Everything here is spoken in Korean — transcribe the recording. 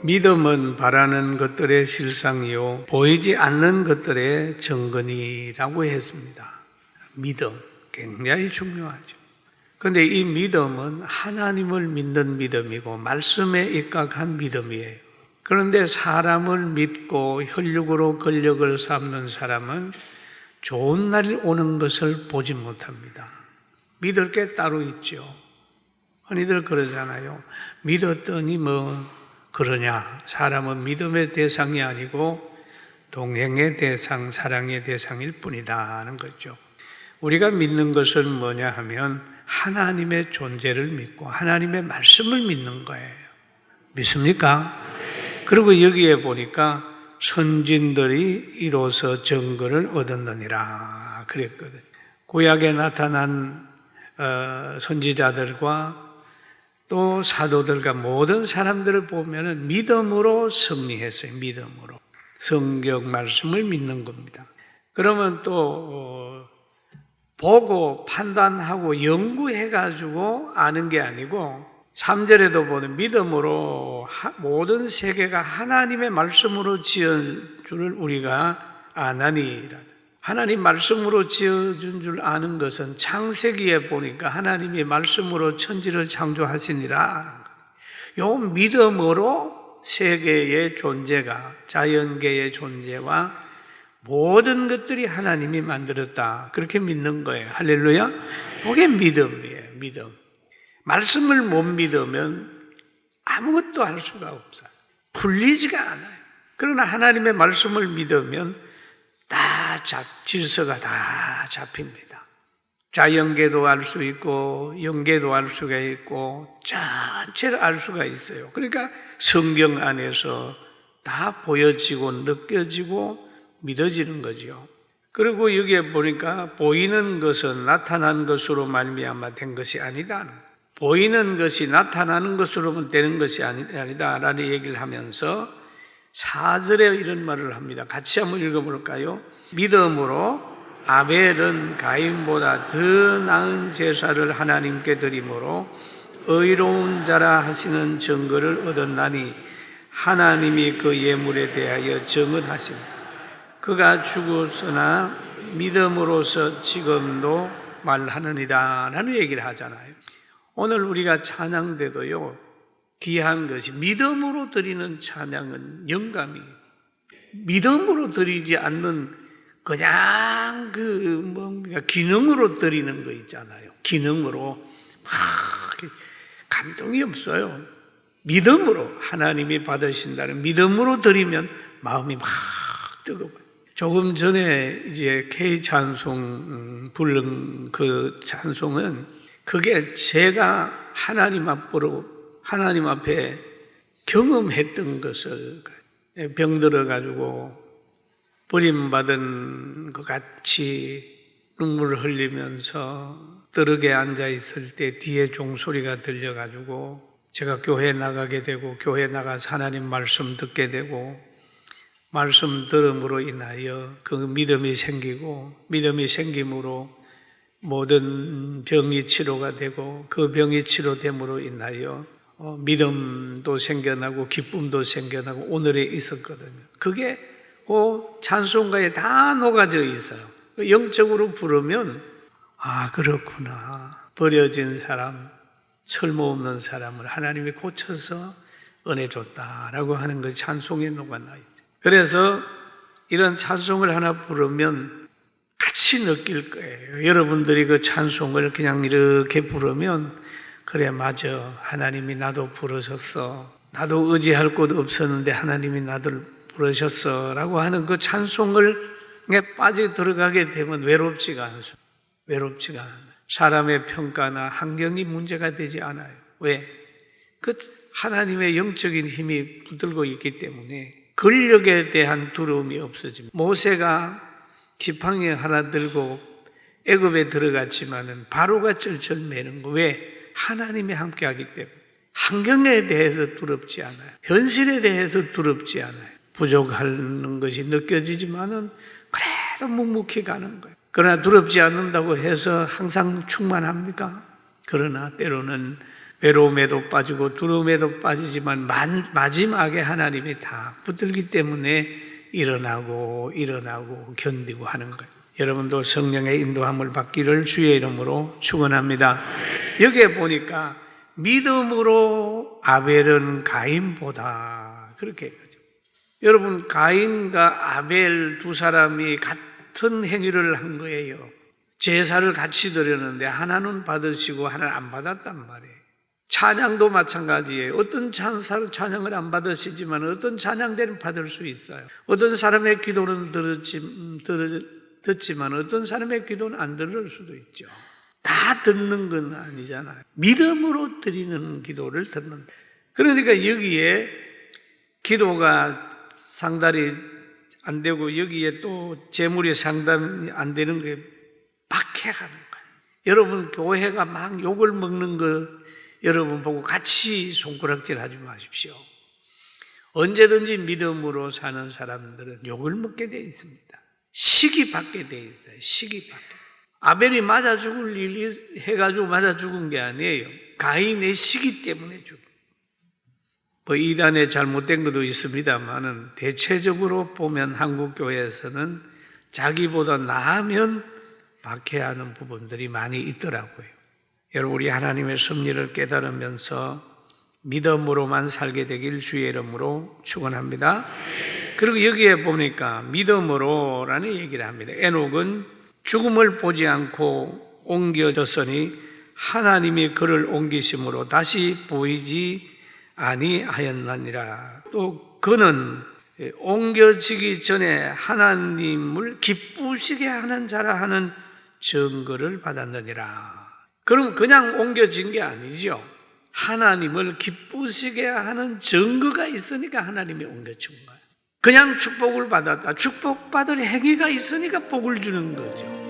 믿음은 바라는 것들의 실상이요 보이지 않는 것들의 증거니라고 했습니다. 믿음 굉장히 중요하죠. 그런데 이 믿음은 하나님을 믿는 믿음이고 말씀에 입각한 믿음이에요. 그런데 사람을 믿고 혈육으로 권력을 삼는 사람은 좋은 날이 오는 것을 보지 못합니다. 믿을 게 따로 있죠. 흔히들 그러잖아요. 믿었더니 뭐 그러냐. 사람은 믿음의 대상이 아니고 동행의 대상, 사랑의 대상일 뿐이다 하는 거죠. 우리가 믿는 것은 뭐냐 하면 하나님의 존재를 믿고 하나님의 말씀을 믿는 거예요. 믿습니까? 그리고 여기에 보니까 선진들이 이로써 증거를 얻었느니라 그랬거든요. 구약에 나타난 선지자들과 또 사도들과 모든 사람들을 보면은 믿음으로 승리했어요. 믿음으로. 성경 말씀을 믿는 겁니다. 그러면 또 보고 판단하고 연구해가지고 아는 게 아니고 3절에도 보면 믿음으로 모든 세계가 하나님의 말씀으로 지은 줄을 우리가 아나니라. 하나님 말씀으로 지어준 줄 아는 것은 창세기에 보니까 하나님이 말씀으로 천지를 창조하시니라. 요 믿음으로 세계의 존재가 자연계의 존재와 모든 것들이 하나님이 만들었다. 그렇게 믿는 거예요. 할렐루야. 그게 믿음이에요. 믿음. 말씀을 못 믿으면 아무것도 할 수가 없어요. 풀리지가 않아요. 그러나 하나님의 말씀을 믿으면 질서가 다 잡힙니다. 자연계도 알 수 있고 영계도 알 수가 있고 전체를 알 수가 있어요. 그러니까 성경 안에서 다 보여지고 느껴지고 믿어지는 거죠. 그리고 여기에 보니까 보이는 것은 나타난 것으로 말미암아 된 것이 아니다. 보이는 것이 나타나는 것으로만 되는 것이 아니다라는 얘기를 하면서 4절에 이런 말을 합니다. 같이 한번 읽어볼까요? 믿음으로 아벨은 가인보다 더 나은 제사를 하나님께 드림으로 의로운 자라 하시는 증거를 얻었나니 하나님이 그 예물에 대하여 증언하십니다. 그가 죽었으나 믿음으로서 지금도 말하느니라 라는 얘기를 하잖아요. 오늘 우리가 찬양대도요 귀한 것이 믿음으로 드리는 찬양은 영감이 믿음으로 드리지 않는 그냥 뭔가 기능으로 드리는 거 있잖아요. 기능으로 막 감동이 없어요. 믿음으로 하나님이 받으신다는 믿음으로 드리면 마음이 막 뜨거워요. 조금 전에 이제 K 찬송 부른 그 찬송은 그게 제가 하나님 앞에 경험했던 것을 병들어가지고 버림받은 것 같이 눈물을 흘리면서 뜨르게 앉아있을 때 뒤에 종소리가 들려가지고 제가 교회 나가게 되고 교회 나가서 하나님 말씀 듣게 되고 말씀 들음으로 인하여 그 믿음이 생기고 믿음이 생김으로 모든 병이 치료가 되고 그 병이 치료됨으로 인하여 믿음도 생겨나고 기쁨도 생겨나고 오늘에 있었거든요. 그게 찬송가에 다 녹아져 있어요. 영적으로 부르면 그렇구나. 버려진 사람, 쓸모없는 사람을 하나님이 고쳐서 은혜 줬다라고 하는 것 찬송에 녹아나 있죠. 그래서 이런 찬송을 하나 부르면 같이 느낄 거예요. 여러분들이 그 찬송을 그냥 이렇게 부르면 그래 맞아 하나님이 나도 부르셨어. 나도 의지할 곳 없었는데 하나님이 나를 부르셨어 라고 하는 그 찬송을 빠져 들어가게 되면 외롭지가 않아요. 외롭지가 않아요. 사람의 평가나 환경이 문제가 되지 않아요. 왜? 그 하나님의 영적인 힘이 붙들고 있기 때문에 권력에 대한 두려움이 없어집니다. 모세가 지팡이 하나 들고 애굽에 들어갔지만은 바로가 쩔쩔 매는 거. 왜? 하나님이 함께하기 때문에. 환경에 대해서 두렵지 않아요. 현실에 대해서 두렵지 않아요. 부족하는 것이 느껴지지만은 그래도 묵묵히 가는 거예요. 그러나 두렵지 않는다고 해서 항상 충만합니까? 그러나 때로는 외로움에도 빠지고 두려움에도 빠지지만 마지막에 하나님이 다 붙들기 때문에 일어나고 견디고 하는 거예요. 여러분도 성령의 인도함을 받기를 주의 이름으로 축원합니다. 여기에 보니까 믿음으로 아벨은 가인보다 그렇게 해가지고, 여러분 가인과 아벨 두 사람이 같은 행위를 한 거예요. 제사를 같이 드렸는데 하나는 받으시고 하나는 안 받았단 말이에요. 찬양도 마찬가지예요. 어떤 찬양을 안 받으시지만 어떤 찬양들은 받을 수 있어요. 어떤 사람의 기도는 듣지만 어떤 사람의 기도는 안 들을 수도 있죠. 다 듣는 건 아니잖아요. 믿음으로 드리는 기도를 듣는. 그러니까 여기에 기도가 상달이 안 되고 여기에 또 재물이 상담이 안 되는 게 박해하는 거예요. 여러분 교회가 막 욕을 먹는 거 여러분 보고 같이 손가락질 하지 마십시오. 언제든지 믿음으로 사는 사람들은 욕을 먹게 되어 있습니다. 시기 받게 되어 있어요. 시기 받게. 아벨이 맞아 죽을 일이 해가지고 맞아 죽은 게 아니에요. 가인의 시기 때문에 죽은. 뭐 이단에 잘못된 것도 있습니다만은 대체적으로 보면 한국 교회에서는 자기보다 나으면 박해하는 부분들이 많이 있더라고요. 여러분 우리 하나님의 섭리를 깨달으면서 믿음으로만 살게 되길 주의 이름으로 축원합니다. 그리고 여기에 보니까 믿음으로라는 얘기를 합니다. 에녹은 죽음을 보지 않고 옮겨졌으니 하나님이 그를 옮기심으로 다시 보이지 아니하였느니라. 또 그는 옮겨지기 전에 하나님을 기쁘시게 하는 자라 하는 증거를 받았느니라. 그럼 그냥 옮겨진 게 아니죠. 하나님을 기쁘시게 하는 증거가 있으니까 하나님이 옮겨준 거예요. 그냥 축복을 받았다. 축복받을 행위가 있으니까 복을 주는 거죠.